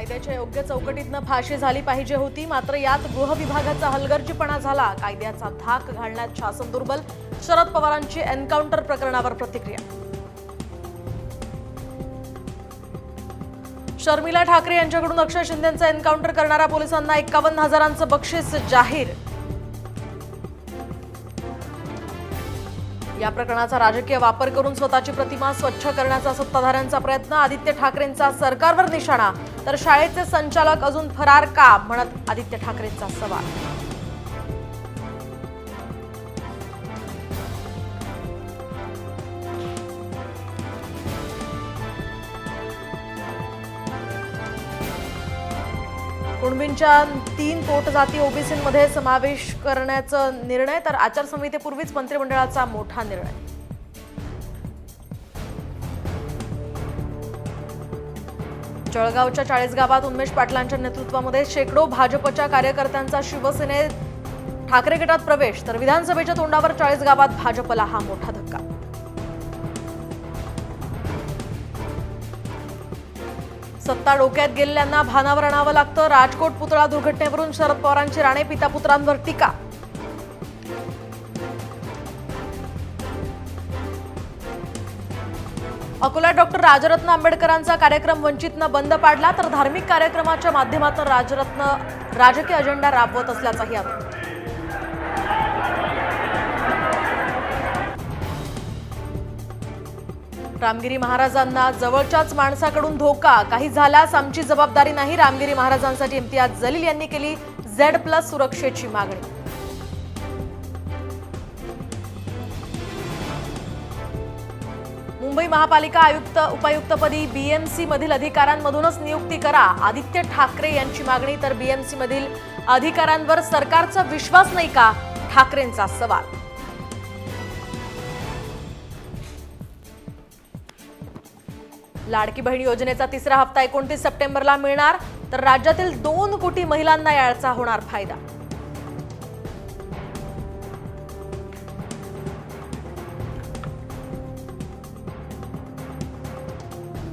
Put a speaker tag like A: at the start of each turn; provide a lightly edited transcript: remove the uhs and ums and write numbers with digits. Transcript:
A: कायद्याच्या योग्य चौकटीतनं फाशी झाली पाहिजे होती, मात्र यात गृह विभागाचा हलगर्जीपणा झाला. कायद्याचा धाक घालण्यात शासन दुर्बल. शरद पवारांची एन्काउंटर प्रकरणावर प्रतिक्रिया. शर्मिला ठाकरे यांच्याकडून अक्षय शिंदेंचं एन्काउंटर करणाऱ्या पोलिसांना 51,000चं बक्षीस जाहीर. या प्रकरणाचा राजकीय वापर करून स्वतःची प्रतिमा स्वच्छ करण्याचा सत्ताधाऱ्यांचा प्रयत्न. आदित्य ठाकरेंचा सरकारवर निशाणा, तर शाळेचे संचालक अजून फरार का, म्हणत आदित्य ठाकरेंचा सवाल. कुणबींच्या 3 पोटजाती ओबीसीमध्ये समावेश करण्याचा निर्णय, तर आचारसंहितेपूर्वीच मंत्रिमंडळाचा मोठा निर्णय. जळगावच्या 40 गावात उन्मेष पाटलांच्या नेतृत्वामध्ये शेकडो भाजपच्या कार्यकर्त्यांचा शिवसेनेत ठाकरे गटात प्रवेश, तर विधानसभेच्या तोंडावर 40 गावात भाजपला हा मोठा धक्का. सत्ता डोक्यात गेलेल्यांना भानावर आणावं लागतं. राजकोट पुतळा दुर्घटनेवरून शरद पवारांची राणे पिता पुत्रांवर टीका. अकोल्यात डॉक्टर राजरत्न आंबेडकरांचा कार्यक्रम वंचितनं बंद पाडला, तर धार्मिक कार्यक्रमाच्या माध्यमातून राजरत्न राजकीय अजेंडा राबवत असल्याचाही आरोप. रामगिरी महाराजांना जवळच्याच माणसाकडून धोका, काही झाल्यास आमची जबाबदारी नाही. रामगिरी महाराजांसाठी इम्तियाज जलील यांनी केली Z+ सुरक्षेची मागणी. मुंबई महापालिका आयुक्त उपायुक्तपदी BMC मधील अधिकाऱ्यांमधूनच नियुक्ती करा, आदित्य ठाकरे यांची मागणी. तर BMC मधील अधिकाऱ्यांवर सरकारचा विश्वास नाही का, ठाकरेंचा सवाल. लाडकी बहीण योजनेचा 3रा हप्ता 29 सप्टेंबरला मिळणार, तर राज्यातील 2 कोटी महिलांना याचा होणार फायदा.